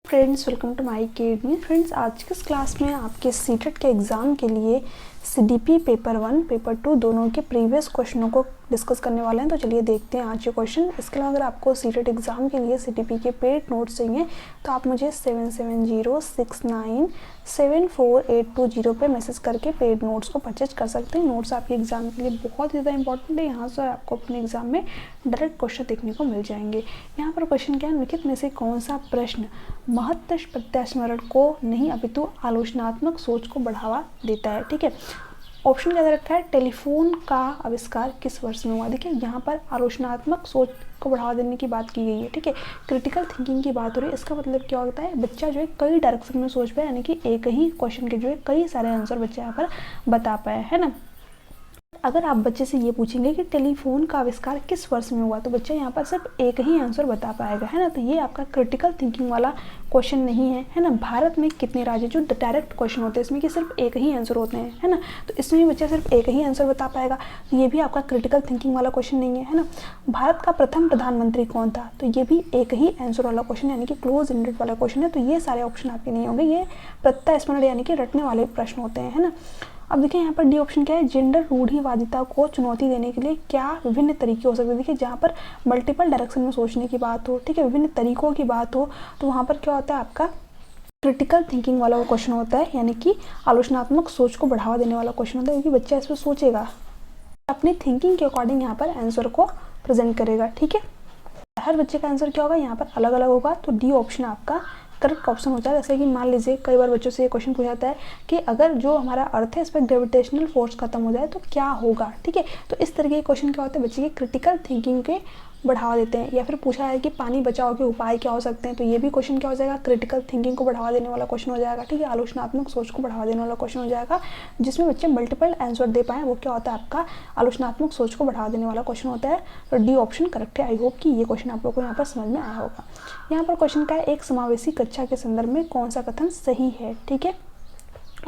Friends, welcome to my academy. Friends, आज के इस क्लास में आपके सीटेट के एग्ज़ाम के लिए सीडीपी पेपर 1 पेपर 2 दोनों के प्रीवियस क्वेश्चनों को डिस्कस करने वाले हैं। तो चलिए देखते हैं आज के क्वेश्चन। इसके अलावा अगर आपको सीटेट एग्ज़ाम के लिए सीडीपी के पेड नोट्स चाहिए तो आप मुझे 7706974820 पे मैसेज करके पेड नोट्स को परचेज कर सकते हैं। नोट्स आपके एग्ज़ाम के लिए बहुत ज़्यादा इंपॉर्टेंट है। यहाँ से आपको अपने एग्ज़ाम में डायरेक्ट क्वेश्चन देखने को मिल जाएंगे। यहाँ पर क्वेश्चन क्या है, निम्नलिखित में से कौन सा प्रश्न महत्व प्रत्यास्मरण को नहीं अपितु आलोचनात्मक सोच को बढ़ावा देता है। ठीक है, ऑप्शन क्या दे रखा है, टेलीफोन का आविष्कार किस वर्ष में हुआ। देखिए यहाँ पर आलोचनात्मक सोच को बढ़ावा देने की बात की गई है। ठीक है, क्रिटिकल थिंकिंग की बात हो रही है। इसका मतलब क्या होता है, बच्चा जो है कई डायरेक्शन में सोच पाए, यानी कि एक ही क्वेश्चन के जो है कई सारे आंसर बच्चा यहाँ पर बता पाए, है ना। अगर आप बच्चे से ये पूछेंगे कि टेलीफोन का आविष्कार किस वर्ष में हुआ तो बच्चा यहाँ पर सिर्फ एक ही आंसर बता पाएगा, है ना। तो ये आपका क्रिटिकल थिंकिंग वाला क्वेश्चन नहीं है ना। भारत में कितने राज्य, जो डायरेक्ट क्वेश्चन होते हैं इसमें कि सिर्फ एक ही आंसर होते हैं, है ना। तो इसमें भी बच्चा सिर्फ एक ही आंसर बता पाएगा। तो ये भी आपका क्रिटिकल थिंकिंग वाला क्वेश्चन नहीं है ना। भारत का प्रथम प्रधानमंत्री कौन था, तो ये भी एक ही आंसर वाला क्वेश्चन, यानी कि क्लोज एंडेड वाला क्वेश्चन है। तो ये सारे ऑप्शन आपके नहीं होंगे, ये प्रत्यास्मरण यानी कि रटने वाले प्रश्न होते हैं, है ना। अब देखिए यहाँ पर डी ऑप्शन क्या है, जेंडर रूढ़िवादिता को चुनौती देने के लिए क्या विभिन्न तरीके हो सकते हैं। देखिए जहाँ पर मल्टीपल डायरेक्शन में सोचने की बात हो, ठीक है, विभिन्न तरीकों की बात हो, तो वहाँ पर क्या होता है, आपका क्रिटिकल थिंकिंग वाला वो क्वेश्चन होता है, यानी कि आलोचनात्मक सोच को बढ़ावा देने वाला क्वेश्चन होता है, क्योंकि बच्चा इस पर सोचेगा, अपनी थिंकिंग के अकॉर्डिंग यहाँ पर आंसर को प्रेजेंट करेगा। ठीक है, हर बच्चे का आंसर क्या होगा यहाँ पर अलग अलग होगा। तो डी ऑप्शन आपका करेक्ट ऑप्शन होता है। जैसे कि मान लीजिए कई बार बच्चों से ये क्वेश्चन पूछा जाता है कि अगर जो हमारा अर्थ है इस पर ग्रेविटेशनल फोर्स खत्म हो जाए तो क्या होगा। ठीक है, तो इस तरह के क्वेश्चन क्या होते हैं, बच्चे की क्रिटिकल थिंकिंग के बढ़ावा देते हैं। या फिर पूछा है कि पानी बचाओ के उपाय क्या हो सकते हैं, तो ये भी क्वेश्चन क्या हो जाएगा, क्रिटिकल थिंकिंग को बढ़ावा देने वाला क्वेश्चन हो जाएगा। ठीक है, आलोचनात्मक सोच को बढ़ावा देने वाला क्वेश्चन हो जाएगा, जिसमें बच्चे मल्टीपल आंसर दे पाए, वो क्या होता है, आपका आलोचनात्मक सोच को बढ़ावा देने वाला क्वेश्चन होता है। तो डी ऑप्शन करेक्ट है। आई होप कि ये क्वेश्चन आप लोग को यहाँ पर समझ में आया होगा। यहाँ पर क्वेश्चन क्या है, एक समावेशी कक्षा के संदर्भ में कौन सा कथन सही है। ठीक है,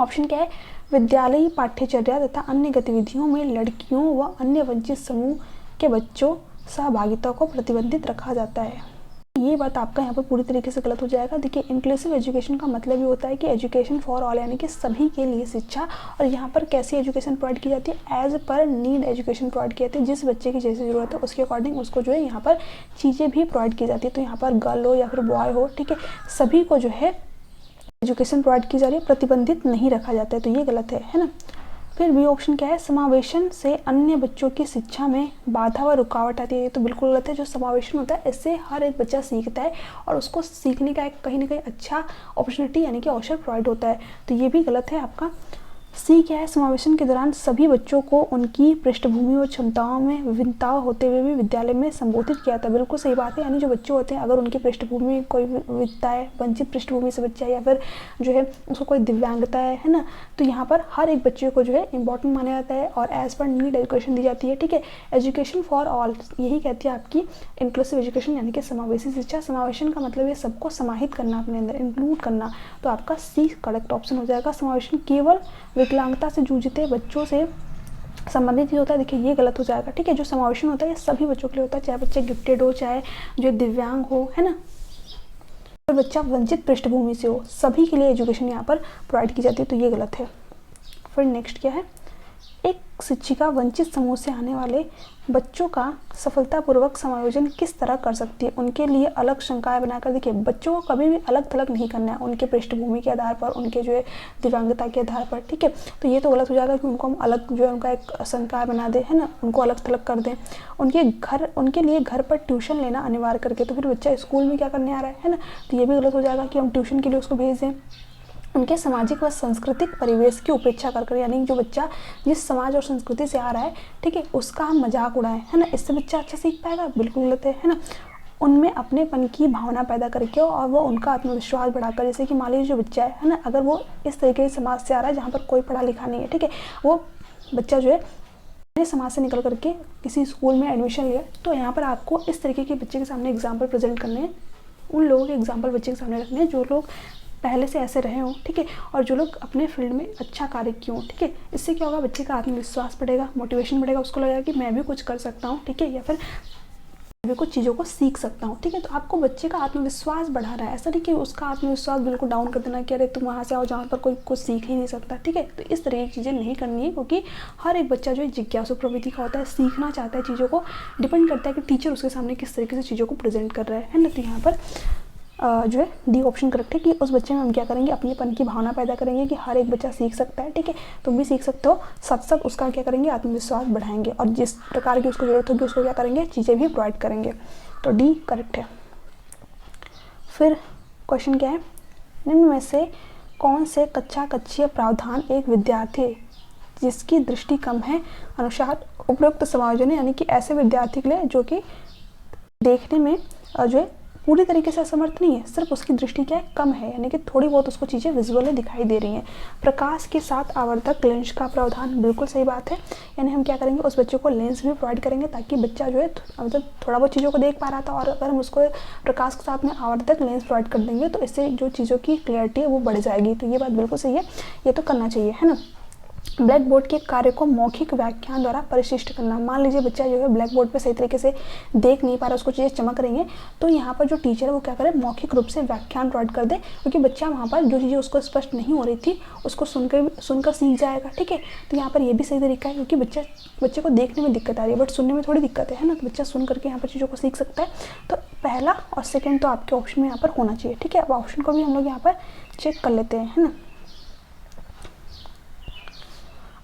ऑप्शन क्या है, विद्यालयी पाठ्यचर्या तथा अन्य गतिविधियों में लड़कियों व अन्य वंचित समूह के बच्चों सहभागिता को प्रतिबंधित रखा जाता है। ये बात आपका यहाँ पर पूरी तरीके से गलत हो जाएगा। देखिए इंक्लूसिव एजुकेशन का मतलब ये होता है कि एजुकेशन फॉर ऑल, यानी कि सभी के लिए शिक्षा। और यहाँ पर कैसी एजुकेशन प्रोवाइड की जाती है, as per need education provide की जाती है। जिस बच्चे की जैसी ज़रूरत है उसके अकॉर्डिंग उसको जो है यहाँ पर चीज़ें भी प्रोवाइड की जाती है। तो यहाँ पर गर्ल हो या फिर बॉय हो, ठीक है, सभी को जो है एजुकेशन प्रोवाइड की जा रही है, प्रतिबंधित नहीं रखा जाता है। तो ये गलत है ना। फिर बी ऑप्शन क्या है, समावेशन से अन्य बच्चों की शिक्षा में बाधा व रुकावट आती है। ये तो बिल्कुल गलत है। जो समावेशन होता है इससे हर एक बच्चा सीखता है और उसको सीखने का एक कहीं ना कहीं अच्छा अपॉर्चुनिटी यानी कि अवसर प्रोवाइड होता है। तो ये भी गलत है आपका। सी क्या है, समावेशन के दौरान सभी बच्चों को उनकी पृष्ठभूमि और क्षमताओं में विभिन्नता होते हुए भी विद्यालय में संबोधित किया जाता है। बिल्कुल सही बात है। यानी जो बच्चे होते हैं अगर उनकी पृष्ठभूमि में कोई विविधता है, वंचित पृष्ठभूमि से बच्चा है या फिर जो है उसको कोई दिव्यांगता है ना, तो यहाँ पर हर एक बच्चे को जो है इंपॉर्टेंट माना जाता है और एज पर नीड एजुकेशन दी जाती है। ठीक है, एजुकेशन फॉर ऑल यही कहती है आपकी इंक्लूसिव एजुकेशन, यानी कि समावेशी शिक्षा। समावेशन का मतलब ये सबको समाहित करना, अपने अंदर इंक्लूड करना। तो आपका सी करेक्ट ऑप्शन हो जाएगा। समावेशन केवल विकलांगता से जूझते बच्चों से संबंधित ही होता है। देखिए ये गलत हो जाएगा। ठीक है, जो समावेशन होता है ये सभी बच्चों के लिए होता है, चाहे बच्चे गिफ्टेड हो, चाहे जो दिव्यांग हो, है ना, और बच्चा वंचित पृष्ठभूमि से हो, सभी के लिए एजुकेशन यहाँ पर प्रोवाइड की जाती है। तो ये गलत है। फिर नेक्स्ट क्या है, एक शिक्षिका वंचित समूह से आने वाले बच्चों का सफलतापूर्वक समायोजन किस तरह कर सकती है। उनके लिए अलग शंकाएं बनाकर, देखिए बच्चों को कभी भी अलग थलग नहीं करना है उनके पृष्ठभूमि के आधार पर, उनके जो है दिव्यांगता के आधार पर। ठीक है, तो ये तो गलत हो जाएगा कि उनको हम अलग जो है उनका एक शंकाएं बना दें, है ना, उनको अलग थलग कर दें। उनके लिए घर पर ट्यूशन लेना अनिवार्य करके, तो फिर बच्चा स्कूल में क्या करने आ रहा है ना, तो ये भी गलत हो जाएगा कि हम ट्यूशन के लिए उसको भेज दें। उनके सामाजिक व सांस्कृतिक परिवेश की उपेक्षा कर, यानी जो बच्चा जिस समाज और संस्कृति से आ रहा है, ठीक है, उसका हम मजाक उड़ाएं, है ना, इससे बच्चा अच्छा सीख पाएगा, बिल्कुल गलत है ना। उनमें अपनेपन की भावना पैदा करके और वो उनका आत्मविश्वास बढ़ाकर, जैसे कि मान लीजिए जो बच्चा है ना, अगर वो इस तरीके के समाज से आ रहा है जहाँ पर कोई पढ़ा लिखा नहीं है, ठीक है, वो बच्चा जो है समाज से निकल करके किसी स्कूल में एडमिशन लिया, तो यहाँ पर आपको इस तरीके के बच्चे के सामने एग्जाम्पल प्रेजेंट करने हैं। उन लोगों के एग्जाम्पल बच्चे के सामने रखने हैं जो लोग पहले से ऐसे रहे हों, ठीक है, और जो लोग अपने फील्ड में अच्छा कार्य किए हों। ठीक है, इससे क्या होगा, बच्चे का आत्मविश्वास बढ़ेगा, मोटिवेशन बढ़ेगा, उसको लगेगा कि मैं भी कुछ कर सकता हूँ। ठीक है, या फिर भी कुछ चीज़ों को सीख सकता हूँ। ठीक है, तो आपको बच्चे का आत्मविश्वास बढ़ा रहा है, ऐसा नहीं कि उसका आत्मविश्वास बिल्कुल डाउन कर देना कि अरे तुम वहाँ से आओ जहाँ पर कोई कुछ सीख ही नहीं सकता। ठीक है, तो इस तरह की चीज़ें नहीं करनी है, क्योंकि हर एक बच्चा जो है जिज्ञासु प्रवृत्ति का होता है, सीखना चाहता है चीज़ों को। डिपेंड करता है कि टीचर उसके सामने किस तरीके से चीज़ों को प्रेजेंट कर रहा है ना। तो यहाँ पर जो है डी ऑप्शन करेक्ट है कि उस बच्चे में हम क्या करेंगे, अपनेपन की भावना पैदा करेंगे कि हर एक बच्चा सीख सकता है। ठीक है, तुम भी सीख सकते हो, साथ साथ उसका क्या करेंगे, आत्मविश्वास बढ़ाएंगे, और जिस प्रकार की उसको ज़रूरत होगी उसको क्या करेंगे, चीज़ें भी प्रोवाइड करेंगे। तो डी करेक्ट है। फिर क्वेश्चन क्या है, निम्न में से कौन से कक्षीय प्रावधान एक विद्यार्थी जिसकी दृष्टि कम है अनुसार उपयुक्त समायोजन है, यानी कि ऐसे विद्यार्थी के लिए जो कि देखने में जो है पूरी तरीके से असमर्थ नहीं है, सिर्फ उसकी दृष्टि क्या है, कम है, यानी कि थोड़ी बहुत उसको चीज़ें विजुअली दिखाई दे रही हैं। प्रकाश के साथ आवर्धक लेंस का प्रावधान, बिल्कुल सही बात है, यानी हम क्या करेंगे, उस बच्चे को लेंस भी प्रोवाइड करेंगे ताकि बच्चा जो है मतलब थोड़ा बहुत चीज़ों को देख पा रहा था, और अगर हम उसको प्रकाश के साथ में आवर्धक लेंस प्रोवाइड कर देंगे तो इससे जो चीज़ों की क्लियरिटी है वो बढ़ जाएगी। तो ये बात बिल्कुल सही है, ये तो करना चाहिए, है ना। ब्लैक बोर्ड के कार्य को मौखिक व्याख्यान द्वारा परिशिष्ट करना, मान लीजिए बच्चा जो है ब्लैक बोर्ड पे सही तरीके से देख नहीं पा रहा, उसको चीज़ें चमक रही हैं, तो यहाँ पर जो टीचर है वो क्या करे, मौखिक रूप से व्याख्यान प्रोवाइड कर दे, क्योंकि बच्चा वहाँ पर जो चीज़ें उसको स्पष्ट नहीं हो रही थी उसको सुनकर सीख जाएगा। ठीक है, तो यहाँ पर ये भी सही तरीका है, क्योंकि बच्चे को देखने में दिक्कत आ रही है बट सुनने में थोड़ी दिक्कत है ना, तो बच्चा सुन करके यहाँ पर चीज़ों को सीख सकता है। तो पहला और सेकेंड तो आपके ऑप्शन में यहाँ पर होना चाहिए। ठीक है, अब ऑप्शन को भी हम लोग यहाँ पर चेक कर लेते हैं, है ना।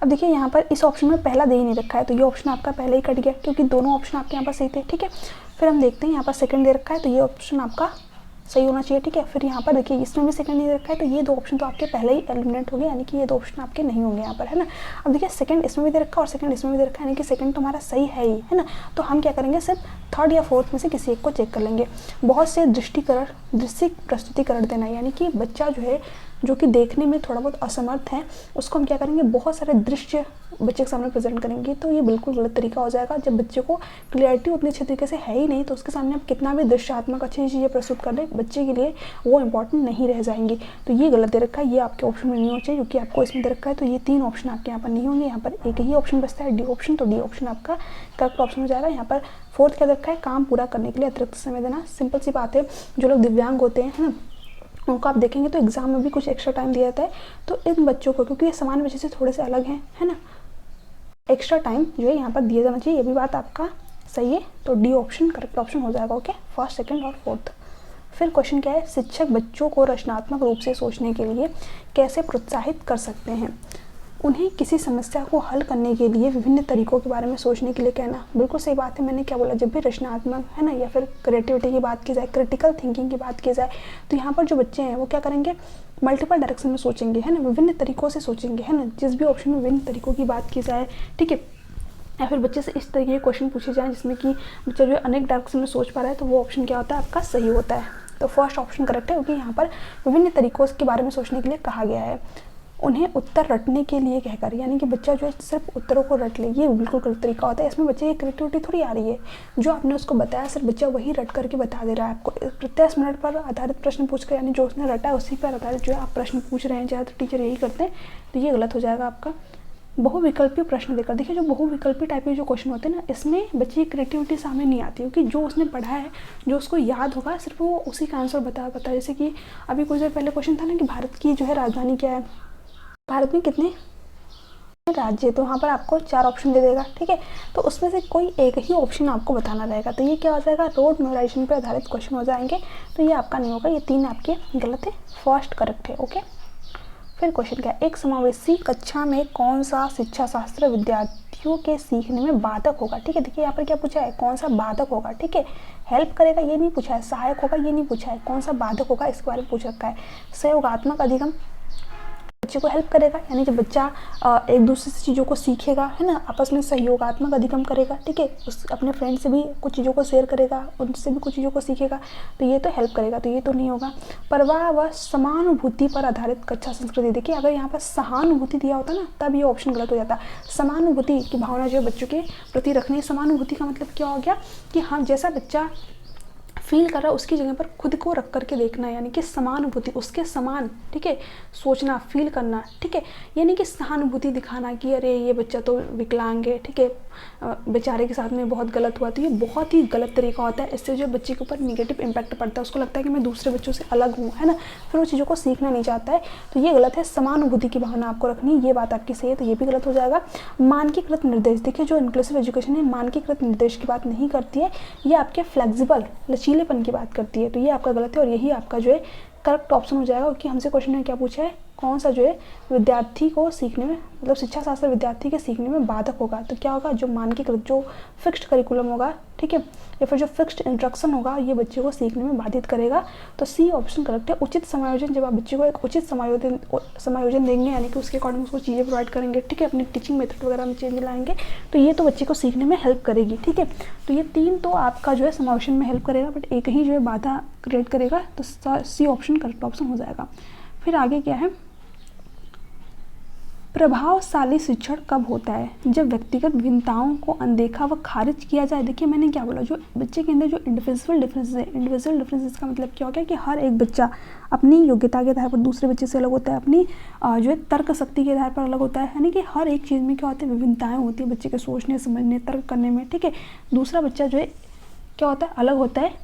अब देखिए यहाँ पर इस ऑप्शन में पहला दे ही नहीं रखा है, तो ये ऑप्शन आपका पहले ही कट गया, क्योंकि दोनों ऑप्शन आपके यहाँ पर सही थे। ठीक है, फिर हम देखते हैं यहाँ पर सेकंड दे रखा है, तो ये ऑप्शन आपका सही होना चाहिए। ठीक है, फिर यहाँ पर देखिए इसमें भी सेकंड नहीं दे रखा है, तो ये दो ऑप्शन तो आपके पहले ही एलिमिनेट हो गए, यानी कि ये दो ऑप्शन आपके नहीं होंगे यहाँ पर, है ना। अब देखिए सेकंड इसमें भी दे रखा है और सेकंड इसमें भी दे रखा है, यानी कि सेकंड तो हमारा सही है ही, है ना। तो हम क्या करेंगे, सिर्फ थर्ड या फोर्थ में से किसी एक को चेक कर लेंगे। बहुत से दृश्य प्रस्तुतिकरण देना, यानी कि बच्चा जो है जो कि देखने में थोड़ा बहुत असमर्थ है, उसको हम क्या करेंगे, बहुत सारे दृश्य बच्चे के सामने प्रेजेंट करेंगे। तो ये बिल्कुल गलत तरीका हो जाएगा, जब बच्चे को क्लियरिटी उतनी अच्छी तरीके से है ही नहीं, तो उसके सामने आप कितना भी दृश्यात्मक अच्छी चीज़ें प्रस्तुत कर दें, बच्चे के लिए वो इंपॉर्टेंट नहीं रह जाएंगी। तो ये गलत दे रखा है, ये आपके ऑप्शन में नहीं होना चाहिए, क्योंकि आपको इसमें दे रखा है। तो ये तीन ऑप्शन आपके यहाँ पर नहीं होंगे, यहाँ पर एक ही ऑप्शन बचता है, डी ऑप्शन। तो डी ऑप्शन आपका करेक्ट ऑप्शन हो जाएगा। यहाँ पर फोर्थ क्या रखा है, काम पूरा करने के लिए अतिरिक्त समय देना। सिंपल सी बात है, जो लोग दिव्यांग होते हैं, है ना, उनको आप देखेंगे तो एग्जाम में भी कुछ एक्स्ट्रा टाइम दिया जाता है। तो इन बच्चों को, क्योंकि ये सामान्य बच्चे से थोड़े से अलग हैं, है ना, एक्स्ट्रा टाइम जो है यहाँ पर दिया जाना चाहिए। ये भी बात आपका सही है, तो डी ऑप्शन करेक्ट ऑप्शन हो जाएगा। ओके, फर्स्ट, सेकंड और फोर्थ। फिर क्वेश्चन क्या है, शिक्षक बच्चों को रचनात्मक रूप से सोचने के लिए कैसे प्रोत्साहित कर सकते हैं। उन्हें किसी समस्या को हल करने के लिए विभिन्न तरीकों के बारे में सोचने के लिए कहना, बिल्कुल सही बात है। मैंने क्या बोला, जब भी रचनात्मक, है ना, या फिर क्रिएटिविटी की बात की जाए, क्रिटिकल थिंकिंग की बात की जाए, तो यहाँ पर जो बच्चे हैं वो क्या करेंगे, मल्टीपल डायरेक्शन में सोचेंगे, है ना, विभिन्न तरीकों से सोचेंगे, है ना। जिस भी ऑप्शन में विभिन्न तरीकों की बात की जाए, ठीक है, या फिर बच्चे से इस तरीके के क्वेश्चन पूछे जाएँ जिसमें कि बच्चा जो है अनेक डायरेक्शन में सोच पा रहा है, तो वो ऑप्शन क्या होता है, आपका सही होता है। तो फर्स्ट ऑप्शन करेक्ट है, क्योंकि यहाँ पर विभिन्न तरीकों के बारे में सोचने के लिए कहा गया है। उन्हें उत्तर रटने के लिए कहकर, यानी कि बच्चा जो है सिर्फ उत्तरों को रट ले, ये बिल्कुल गलत तरीका होता है। इसमें बच्चे की क्रिएटिविटी थोड़ी आ रही है, जो आपने उसको बताया सिर्फ बच्चा वही रट करके बता दे रहा है आपको। प्रत्येक मिनट पर आधारित प्रश्न पूछ कर, यानी जो उसने रटा है उसी पर आधारित जो है आप प्रश्न पूछ रहे हैं, ज़्यादातर टीचर यही करते हैं, तो ये गलत हो जाएगा आपका। बहुविकल्पी प्रश्न देकर, देखिए जो बहुविकल्पी टाइप के जो क्वेश्चन होते हैं ना, इसमें बच्चे की क्रिएटिविटी सामने नहीं आती, क्योंकि जो उसने पढ़ा है, जो उसको याद होगा, सिर्फ वो उसी का आंसर बता। जैसे कि अभी कुछ देर पहले क्वेश्चन था ना कि भारत की जो है राजधानी क्या है, भारत में कितने राज्य, तो वहाँ पर आपको 4 ऑप्शन दे देगा। ठीक है, तो उसमें से कोई एक ही ऑप्शन आपको बताना रहेगा, तो ये क्या हो जाएगा, रोड मेमोराइजेशन पर आधारित क्वेश्चन हो जाएंगे। तो ये आपका नहीं होगा, ये 3 आपके गलत है, फर्स्ट करेक्ट है। ओके, फिर क्वेश्चन क्या है, एक समावेशी कक्षा में कौन सा शिक्षा शास्त्र विद्यार्थियों के सीखने में बाधक होगा। ठीक है, देखिए यहाँ पर क्या पूछा है, कौन सा बाधक होगा। ठीक है, हेल्प करेगा ये नहीं पूछा है, सहायक होगा ये नहीं पूछा है, कौन सा बाधक होगा इसके बारे में पूछ रखा है। सहयोगात्मक अधिगम, बच्चे को हेल्प करेगा, यानी जब बच्चा एक दूसरे से चीज़ों को सीखेगा, है ना, आपस में सहयोगात्मक अधिगम करेगा। ठीक है, उस अपने फ्रेंड से भी कुछ चीज़ों को शेयर करेगा, उनसे भी कुछ चीज़ों को सीखेगा, तो ये तो हेल्प करेगा, तो ये तो नहीं होगा। परवाह व समानुभूति पर आधारित कक्षा संस्कृति, देखिए अगर यहाँ पर सहानुभूति दिया होता ना, तब ये ऑप्शन गलत हो जाता। समानुभूति की भावना जो बच्चों के प्रति रखनी है, समानुभूति का मतलब क्या हो गया कि हाँ, जैसा बच्चा फील कर रहा है उसकी जगह पर खुद को रख करके देखना, यानी कि समानुभूति, उसके समान, ठीक है, सोचना, फील करना, ठीक है, यानी कि सहानुभूति दिखाना कि अरे ये बच्चा तो विकलांग है, ठीक है, बेचारे के साथ में बहुत गलत हुआ। तो ये बहुत ही गलत तरीका होता है, इससे जो बच्चे के ऊपर निगेटिव इम्पैक्ट पड़ता है, उसको लगता है कि मैं दूसरे बच्चों से अलग हूँ, है ना, फिर वो चीज़ों को सीखना नहीं चाहता है। तो ये गलत है, समानुभूति की भावना आपको रखनी, ये बात आपकी सही है, तो ये भी गलत हो जाएगा। मानकीकृत निर्देश, देखिए जो इंक्लूसिव एजुकेशन है मानकीकृत निर्देश की बात नहीं करती है, ये आपके फ्लेक्सिबल लचीलेपन की बात करती है, तो ये आपका गलत है और यही आपका जो है करेक्ट ऑप्शन हो जाएगा। क्योंकि हमसे क्वेश्चन में क्या पूछा है, कौन सा जो है विद्यार्थी को सीखने में, मतलब शिक्षा शास्त्र विद्यार्थी के सीखने में बाधक होगा, तो क्या होगा, जो मानकीकृत, जो फिक्स्ड करिकुलम होगा, ठीक है, या फिर जो फिक्स्ड इंस्ट्रक्शन होगा, ये बच्चे को सीखने में बाधित करेगा। तो सी ऑप्शन करेक्ट है। उचित समायोजन, जब आप बच्चे को एक उचित समायोजन देंगे, यानी कि उसके अकॉर्डिंग उसको चीज़ें प्रोवाइड करेंगे, ठीक है, अपनी टीचिंग मेथड वगैरह में चेंज लाएंगे, तो ये तो बच्चे को सीखने में हेल्प करेगी, ठीक है। तो ये 3 तो आपका जो है समावेशन में हेल्प करेगा, बट एक ही जो है बाधा क्रिएट करेगा, तो सी ऑप्शन करेक्ट ऑप्शन हो जाएगा। फिर आगे क्या है, प्रभावशाली शिक्षण कब होता है, जब व्यक्तिगत भिन्नताओं को अनदेखा व खारिज किया जाए। देखिए मैंने क्या बोला, जो बच्चे के अंदर जो इंडिविजुअल डिफरेंसेस है, इंडिविजुअल डिफरेंसेस का मतलब क्या हो गया कि हर एक बच्चा अपनी योग्यता के आधार पर दूसरे बच्चे से अलग होता है, अपनी जो है तर्क शक्ति के आधार पर अलग होता है, यानी कि हर एक चीज़ में क्या होती है, विभिन्नताएँ होती है बच्चे के सोचने, समझने, तर्क करने में, ठीक है। दूसरा बच्चा जो है क्या होता है, अलग होता है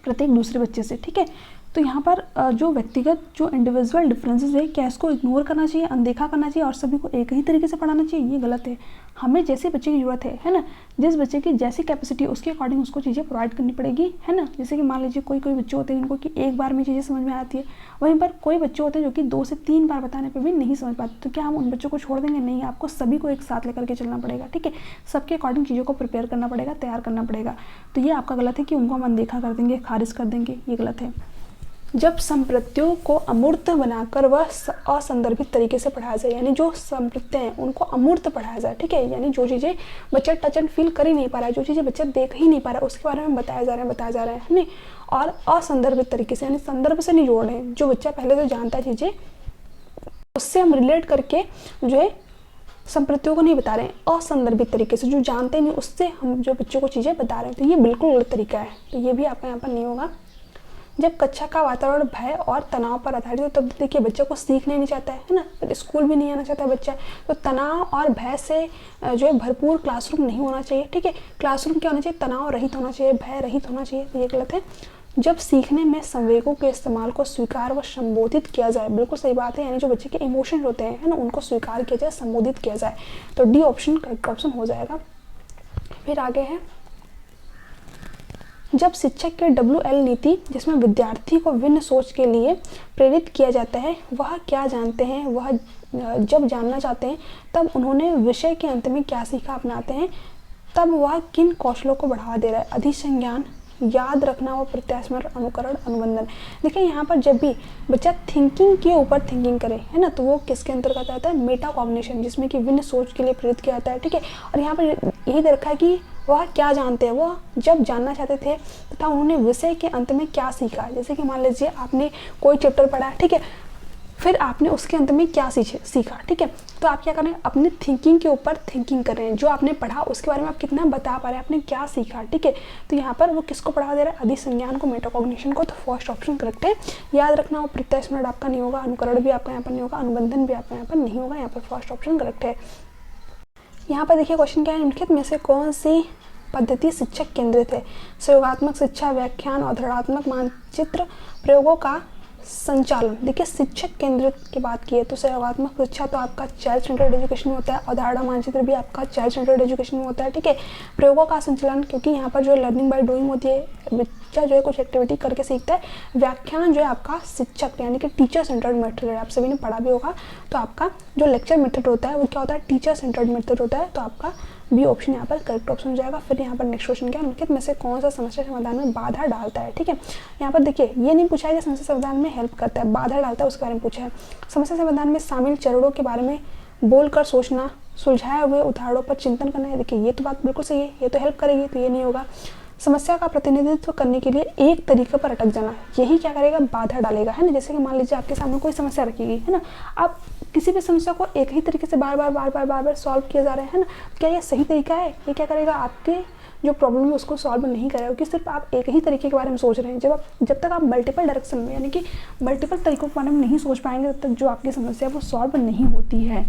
प्रत्येक दूसरे बच्चे से, ठीक है। तो यहाँ पर जो व्यक्तिगत जो इंडिविजुअल डिफरेंसेस है, क्या इसको इग्नोर करना चाहिए, अनदेखा करना चाहिए और सभी को एक ही तरीके से पढ़ाना चाहिए, ये गलत है। हमें जैसे बच्चे की ज़रूरत है ना, जिस बच्चे की जैसी कैपेसिटी उसके अकॉर्डिंग उसको चीज़ें प्रोवाइड करनी पड़ेगी, है ना। जैसे कि मान लीजिए कोई बच्चे होते हैं जिनको कि एक बार में चीज़ें समझ में आती है, वहीं पर कोई बच्चे होते हैं जो कि 2 से 3 बार बताने पर भी नहीं समझ पाते, तो क्या हम उन बच्चों को छोड़ देंगे? नहीं, आपको सभी को एक साथ लेकर के चलना पड़ेगा, ठीक है। सबके अकॉर्डिंग चीज़ों को प्रिपेयर करना पड़ेगा, तैयार करना पड़ेगा। तो ये आपका गलत है कि उनको हम अनदेखा कर देंगे, खारिज कर देंगे, ये गलत है। जब संप्रत्यों को अमूर्त बनाकर वह असंदर्भित तरीके से पढ़ाया जाए, यानी जो संप्रत्य हैं उनको अमूर्त पढ़ाया जाए, ठीक है, यानी जो चीज़ें बच्चा टच एंड फील कर ही नहीं पा रहा है, जो चीज़ें बच्चा देख ही नहीं पा रहा है, उसके बारे में बताया जा रहा है नहीं, और असंदर्भित तरीके से, यानी संदर्भ से नहीं जोड़ रहे हैं, जो बच्चा पहले से जानता है चीज़ें उससे हम रिलेट करके जो है संप्रत्यों को नहीं बता रहे हैं, असंदर्भित तरीके से, जो जानते नहीं उससे हम जो बच्चों को चीज़ें बता रहे हैं, तो ये बिल्कुल गलत तरीका है, तो ये भी आपका यहाँ पर नहीं होगा। जब कक्षा का वातावरण भय और तनाव पर आधारित है, तब देखिए बच्चे को सीखने नहीं चाहता है ना, फिर स्कूल भी नहीं आना चाहता है बच्चा, तो तनाव और भय से जो है भरपूर क्लासरूम नहीं होना चाहिए, ठीक है। क्लासरूम क्या होना चाहिए, तनाव रहित होना चाहिए, भय रहित होना चाहिए, तो ये गलत है। जब सीखने में संवेगों के इस्तेमाल को स्वीकार व संबोधित किया जाए, बिल्कुल सही बात है, यानी जो बच्चे के इमोशन होते हैं, है ना, उनको स्वीकार किया जाए, संबोधित किया जाए, तो डी ऑप्शन करेक्ट ऑप्शन हो जाएगा। फिर आगे है, जब शिक्षक के WL नीति, जिसमें विद्यार्थी को भिन्न सोच के लिए प्रेरित किया जाता है, वह क्या जानते हैं, वह जब जानना चाहते हैं, तब उन्होंने विषय के अंत में क्या सीखा अपनाते हैं, तब वह किन कौशलों को बढ़ावा दे रहा है, अधिसंज्ञान, याद रखना व प्रत्यास्मरण, अनुकरण, अनुबंधन। देखिए यहाँ पर जब भी बच्चा थिंकिंग के ऊपर थिंकिंग करे, है ना, तो वो किसके अंतर्गत आता है, मेटा कॉग्निशन, जिसमें कि भिन्न सोच के लिए प्रेरित किया जाता है, ठीक है। और यहाँ पर यही दे रखा है कि वह क्या जानते हैं, वह जब जानना चाहते थे तथा उन्होंने विषय के अंत में क्या सीखा। जैसे कि मान लीजिए आपने कोई चैप्टर पढ़ा, ठीक है, फिर आपने उसके अंत में क्या सीखा, ठीक है, तो आप क्या कर रहे हैं, अपनी थिंकिंग के ऊपर थिंकिंग कर रहे हैं, जो आपने पढ़ा उसके बारे में आप कितना बता पा रहे हैं, आपने क्या सीखा, ठीक है। तो यहाँ पर वो किसको बढ़ावा दे रहा है, अधिसंज्ञान को, मेटाकॉग्निशन को, तो फर्स्ट ऑप्शन करेक्ट है। याद रखना और प्रत्यास्मरण आपका नहीं होगा, अनुकरण भी आपका यहाँ पर नहीं होगा, अनुबंधन भी आपका यहाँ पर नहीं होगा, यहाँ पर फर्स्ट ऑप्शन करेक्ट है। यहाँ पर देखिए क्वेश्चन क्या है, निम्नलिखित में से कौन सी पद्धति शिक्षक केंद्रित है, सहयोगात्मक शिक्षा, व्याख्यान, अवधारणात्मक मानचित्र, प्रयोगों का संचालन। देखिए शिक्षक केंद्रित की बात की है तो सहयोगात्मक शिक्षा तो आपका चाइल्ड सेंटर्ड एजुकेशन में होता है, अवधारणा मानचित्र भी आपका चाइल्ड सेंटर्ड एजुकेशन में होता है, ठीक है। प्रयोगों का संचालन, क्योंकि यहाँ पर जो लर्निंग बाय डूइंग होती है, बच्चा जो है कुछ एक्टिविटी करके सीखता है। व्याख्यान जो है आपका शिक्षक यानी कि टीचर सेंटर्ड मेथड है, आप सभी ने पढ़ा भी होगा, तो आपका जो लेक्चर मेथड होता है वो क्या होता है, टीचर सेंटर्ड मेथड होता है, तो आपका बी ऑप्शन यहाँ पर करेक्ट ऑप्शन हो जाएगा। फिर यहाँ पर नेक्स्ट क्वेश्चन क्या है, निम्नलिखित में से कौन सा समस्या समाधान में बाधा डालता है, ठीक है। यहाँ पर देखिए ये नहीं पूछा है कि समस्या समाधान में हेल्प करता है, बाधा डालता है उसके बारे में पूछा है। समस्या समाधान में शामिल चरणों के बारे में बोलकर सोचना, सुलझाए हुए उदाहरणों पर चिंतन करना है। देखिए ये तो बात बिल्कुल सही है, ये तो हेल्प करेगी, तो ये नहीं होगा। समस्या का प्रतिनिधित्व करने के लिए एक तरीके पर अटक जाना, यही क्या करेगा, बाधा डालेगा, है ना। जैसे कि मान लीजिए आपके सामने कोई समस्या रखी गई है ना, आप किसी भी समस्या को एक ही तरीके से बार बार सॉल्व किया जा रहा है ना, क्या ये सही तरीका है, ये क्या करेगा, आपके जो प्रॉब्लम है उसको सॉल्व नहीं कर रहे हो, कि सिर्फ आप एक ही तरीके के बारे में सोच रहे हैं। जब तक आप मल्टीपल डायरेक्शन में यानी कि मल्टीपल तरीकों के बारे में नहीं सोच पाएंगे, तब तक जो आपकी समस्या है वो सॉल्व नहीं होती है।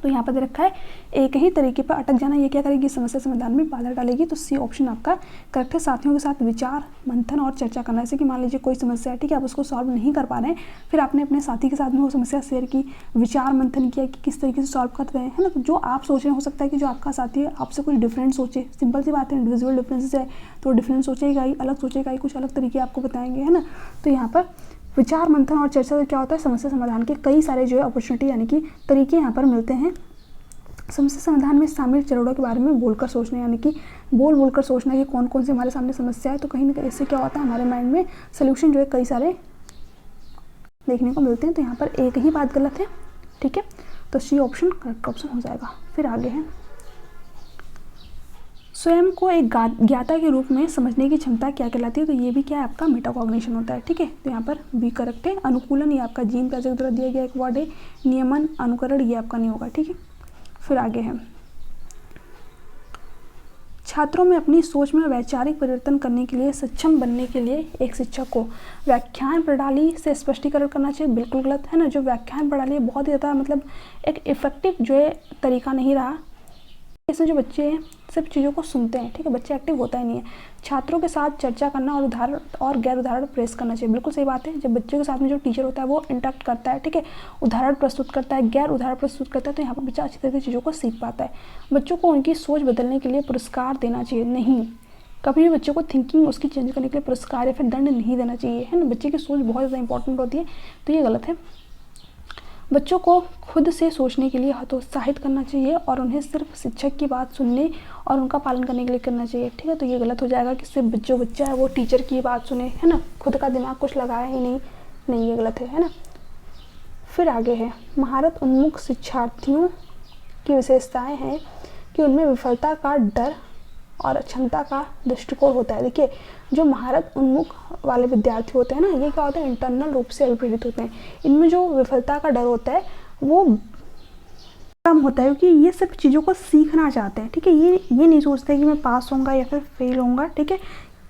तो यहाँ पर दे रखा है एक ही तरीके पर अटक जाना, ये क्या करेगी, समस्या समाधान में बाधा डालेगी। तो सी ऑप्शन आपका करेक्ट है। साथियों के साथ विचार मंथन और चर्चा करना, जैसे कि मान लीजिए कोई समस्या है, ठीक है, आप उसको सॉल्व नहीं कर पा रहे हैं, फिर आपने अपने साथी के साथ में वो समस्या शेयर की, विचार मंथन किया कि किस तरीके से सॉल्व कर रहे हैं, है ना। तो जो आप सोच रहे हैं, हो सकता है कि जो आपका साथी है आपसे कुछ डिफरेंट सोचे, सिंपल सी बात है, इंडिविजुअल डिफरेंसेस है तो डिफरेंट सोचेगा ही, अलग सोचेगा ही, कुछ अलग तरीके आपको बताएंगे, है ना। तो यहाँ पर विचार मंथन और चर्चा से क्या होता है, समस्या समाधान के कई सारे जो है अपॉर्चुनिटी यानी कि तरीके यहाँ पर मिलते हैं। समस्या समाधान में शामिल चरणों के बारे में बोलकर सोचना, यानी कि बोलकर सोचना कि कौन कौन सी हमारे सामने समस्या है। तो कहीं ना कहीं इससे क्या होता है, हमारे माइंड में सोल्यूशन जो है कई सारे देखने को मिलते हैं। तो यहाँ पर एक ही बात गलत है, ठीक है। तो सी ऑप्शन करेक्ट ऑप्शन हो जाएगा। फिर आगे है, स्वयं को एक ज्ञाता के रूप में समझने की क्षमता क्या कहलाती है। तो ये भी क्या है, आपका मेटाकॉग्निशन होता है, ठीक है। तो यहाँ पर बी करेक्ट है। अनुकूलन ये आपका जीन पैसे द्वारा दिया गया एक वर्ड है। नियमन अनुकरण ये आपका नहीं होगा, ठीक है। फिर आगे है, छात्रों में अपनी सोच में वैचारिक परिवर्तन करने के लिए सक्षम बनने के लिए एक शिक्षक को व्याख्यान प्रणाली से स्पष्टीकरण करना चाहिए। बिल्कुल गलत है ना। जो व्याख्यान प्रणाली है बहुत ही ज़्यादा मतलब एक इफेक्टिव जो है तरीका नहीं रहा। इसमें जो बच्चे हैं सिर्फ चीज़ों को सुनते हैं, ठीक है, बच्चे एक्टिव होता ही नहीं है। छात्रों के साथ चर्चा करना और उदाहरण और गैर उदाहरण प्रेस करना चाहिए। बिल्कुल सही बात है। जब बच्चों के साथ में जो टीचर होता है वो इंटरेक्ट करता है, ठीक है, उदाहरण प्रस्तुत करता है, गैर उदाहरण प्रस्तुत करता है, तो यहाँ पर बच्चा अच्छी तरह से चीज़ों को सीख पाता है। बच्चों को उनकी सोच बदलने के लिए पुरस्कार देना चाहिए, नहीं, कभी भी बच्चों को थिंकिंग उसकी चेंज करने के लिए पुरस्कार या फिर दंड नहीं देना चाहिए, है ना। बच्चे की सोच बहुत ज़्यादा इंपॉर्टेंट होती है, तो ये गलत है। बच्चों को खुद से सोचने के लिए हतोत्साहित करना चाहिए और उन्हें सिर्फ शिक्षक की बात सुनने और उनका पालन करने के लिए करना चाहिए, ठीक है। तो ये गलत हो जाएगा कि सिर्फ जो बच्चा है वो टीचर की बात सुने, है ना, खुद का दिमाग कुछ लगाया ही नहीं, ये गलत है ना। फिर आगे है, महारत उन्मुख शिक्षार्थियों की विशेषताएं हैं कि उनमें विफलता का डर और क्षमता का दृष्टिकोण होता है। देखिए, जो महारत उन्मुख वाले विद्यार्थी होते हैं ना, ये क्या होता है, इंटरनल रूप से अल्पप्रेरित होते हैं। इनमें जो विफलता का डर होता है वो कम होता है, क्योंकि ये सिर्फ चीज़ों को सीखना चाहते हैं, ठीक है। ये नहीं सोचते कि मैं पास होऊंगा या फिर फेल होऊंगा, ठीक है।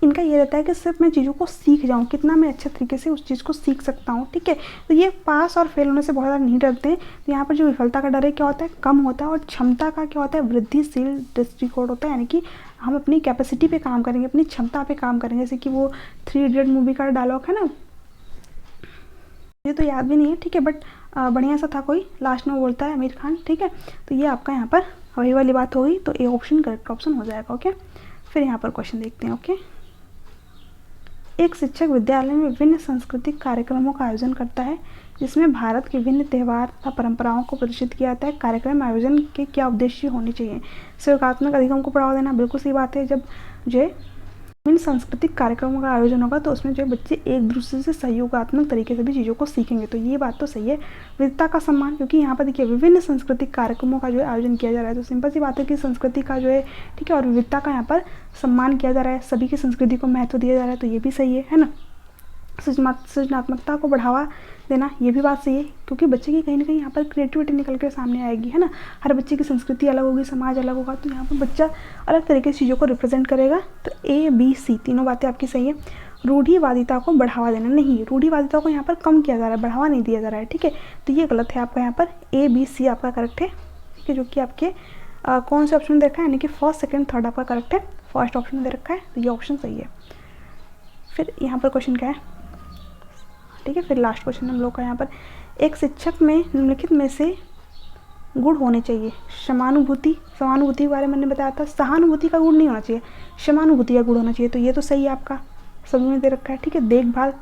इनका ये रहता है कि सिर्फ मैं चीज़ों को सीख जाऊँ, कितना मैं अच्छे तरीके से उस चीज़ को सीख सकता हूँ, ठीक है। तो ये पास और फेल होने से बहुत ज़्यादा नहीं डरते हैं। तो यहाँ पर जो विफलता का डर है क्या होता है, कम होता है। और क्षमता का क्या होता है, वृद्धिशील दृष्टिकोण होता है, यानी कि हम अपनी कैपेसिटी पे काम करेंगे, अपनी क्षमता पे काम करेंगे। जैसे कि वो 3 इडियट मूवी का डायलॉग है ना, ये तो याद भी नहीं है, ठीक है, बट बढ़िया सा था, कोई लास्ट में बोलता है आमिर खान, ठीक है। तो ये आपका यहाँ पर वही वाली बात हो गई। तो ए ऑप्शन करेक्ट ऑप्शन हो जाएगा, ओके। फिर यहाँ पर क्वेश्चन देखते हैं, ओके। एक शिक्षक विद्यालय में विभिन्न सांस्कृतिक कार्यक्रमों का आयोजन करता है जिसमें भारत के विभिन्न त्यौहार तथा परंपराओं को प्रदर्शित किया जाता है। कार्यक्रम आयोजन के क्या उद्देश्य होने चाहिए। सहयोगात्मक अधिगम को बढ़ावा देना, बिल्कुल सही बात है। जब जो विभिन्न सांस्कृतिक कार्यक्रमों का आयोजन होगा तो उसमें जो बच्चे एक दूसरे से सहयोगात्मक तरीके से भी चीज़ों को सीखेंगे, तो ये बात तो सही है। विविधता का सम्मान, क्योंकि यहाँ पर देखिए विभिन्न सांस्कृतिक कार्यक्रमों का जो है आयोजन किया जा रहा है, तो सिंपल सी बात है कि संस्कृति का जो है, ठीक है, और विविधता का यहाँ पर सम्मान किया जा रहा है, सभी की संस्कृति को महत्व दिया जा रहा है, तो ये भी सही है ना। सृजनात्मकता को बढ़ावा देना, ये भी बात सही है, क्योंकि बच्चे की कहीं ना कहीं यहाँ पर क्रिएटिविटी निकल के सामने आएगी, है ना। हर बच्चे की संस्कृति अलग होगी, समाज अलग होगा, तो यहाँ पर बच्चा अलग तरीके से चीज़ों को रिप्रेजेंट करेगा। तो ए बी सी तीनों बातें आपकी सही है। रूढ़िवादिता को बढ़ावा देना, नहीं, रूढ़िवादिता को यहाँ पर कम किया जा रहा है, बढ़ावा नहीं दिया जा रहा है, ठीक है। तो ये गलत है आपका, यहाँ पर ए बी सी आपका करेक्ट है, ठीक है, जो कि आपके कौन से ऑप्शन में दे रखा है, यानी कि फर्स्ट सेकंड थर्ड आपका करेक्ट है, फर्स्ट ऑप्शन में दे रखा है, तो ये ऑप्शन सही है। फिर यहाँ पर क्वेश्चन क्या है, ठीक है। फिर लास्ट क्वेश्चन हम लोग का यहाँ पर, एक शिक्षक में निम्नलिखित में से गुण होने चाहिए। समानुभूति के बारे में मैंने बताया था, सहानुभूति का गुण नहीं होना चाहिए, समानुभूति का गुण होना चाहिए, तो ये तो सही है आपका, सभी में दे रखा है, ठीक है। देखभाल,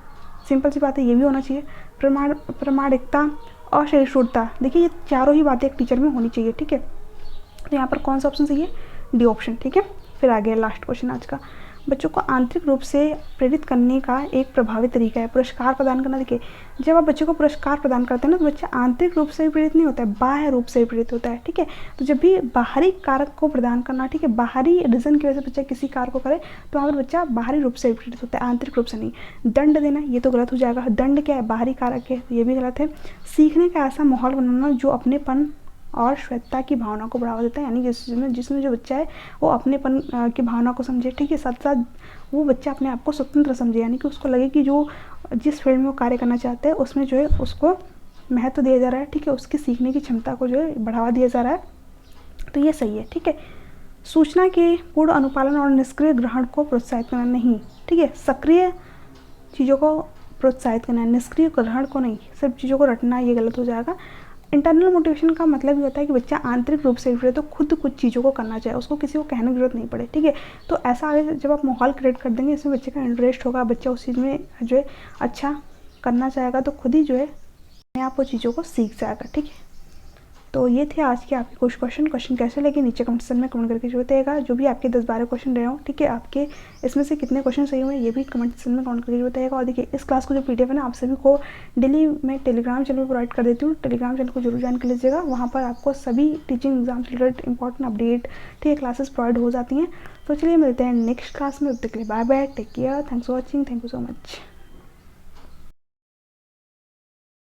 सिंपल सी बात है, ये भी होना चाहिए। प्रामाणिकता और सहिष्णुता, देखिए ये चारों ही बातें एक टीचर में होनी चाहिए, ठीक है। तो यहाँ पर कौन सा ऑप्शन सही है, डी ऑप्शन, ठीक है। फिर आ गया लास्ट क्वेश्चन आज का, बच्चों को आंतरिक रूप से प्रेरित करने का एक प्रभावी तरीका है पुरस्कार प्रदान करना। देखिए, जब आप बच्चे को पुरस्कार प्रदान करते हैं ना, तो बच्चा आंतरिक रूप से भी प्रेरित नहीं होता है, बाह्य रूप से भी प्रेरित होता है, ठीक है। तो जब भी बाहरी कारक को प्रदान करना, ठीक है, बाहरी रीजन की वजह से बच्चा किसी कार्य को करे, तो वहाँ पर बच्चा बाहरी रूप से भी प्रेरित होता है, आंतरिक रूप से नहीं। दंड देना, ये तो गलत हो जाएगा, दंड क्या है, बाहरी कारक है, तो ये भी गलत है। सीखने का ऐसा माहौल बनाना जो अपनेपन और श्वेतता की भावना को बढ़ावा देता है, यानी कि जिसमें जो बच्चा है वो अपनेपन की भावना को समझे, ठीक है, साथ साथ वो बच्चा अपने आप को स्वतंत्र समझे, यानी कि उसको लगे कि जो जिस फील्ड में वो कार्य करना चाहता है उसमें जो है उसको महत्व दिया जा रहा है, ठीक है, उसकी सीखने की क्षमता को जो है बढ़ावा दिया जा रहा है, तो ये सही है, ठीक है। सूचना के पूर्ण अनुपालन और निष्क्रिय ग्रहण को प्रोत्साहित करना नहीं, ठीक है, सक्रिय चीज़ों को प्रोत्साहित करना है, निष्क्रिय ग्रहण को नहीं, सब चीज़ों को रटना ये गलत हो जाएगा। इंटरनल मोटिवेशन का मतलब ये होता है कि बच्चा आंतरिक रूप से तो खुद कुछ चीज़ों को करना चाहे, उसको किसी को कहने की जरूरत नहीं पड़े, ठीक है। तो ऐसा आगे जब आप माहौल क्रिएट कर देंगे इसमें बच्चे का इंटरेस्ट होगा, बच्चा उस चीज़ में जो है अच्छा करना चाहेगा, तो खुद ही जो है अपने आप वो चीज़ों को सीख जाएगा, ठीक है। तो ये थे आज के आपके कुछ क्वेश्चन कैसे लगे नीचे कमेंट सेक्शन में कमेंट करके जो बताइएगा। जो भी आपके 10-12 क्वेश्चन रहे हो, ठीक है, आपके इसमें से कितने क्वेश्चन सही हुए ये भी कमेंट सेक्शन में कमेंट करके जो बताइएगा। और देखिए इस क्लास को जो PDF है ना आप सभी को डेली मैं टेलीग्राम चैनल पर प्रोवाइड कर देती हूँ, टेलीग्राम चैनल को जरूर ज्वाइन कर लीजिएगा। वहाँ पर आपको सभी टीचिंग एग्जाम से रिलेटेड इंपॉर्टेंट अपडेट, ठीक है, क्लासेस प्रोवाइड हो जाती हैं। तो चलिए मिलते हैं नेक्स्ट क्लास में, तब तक के लिए bye bye, take care, thanks for watching, thank you so much.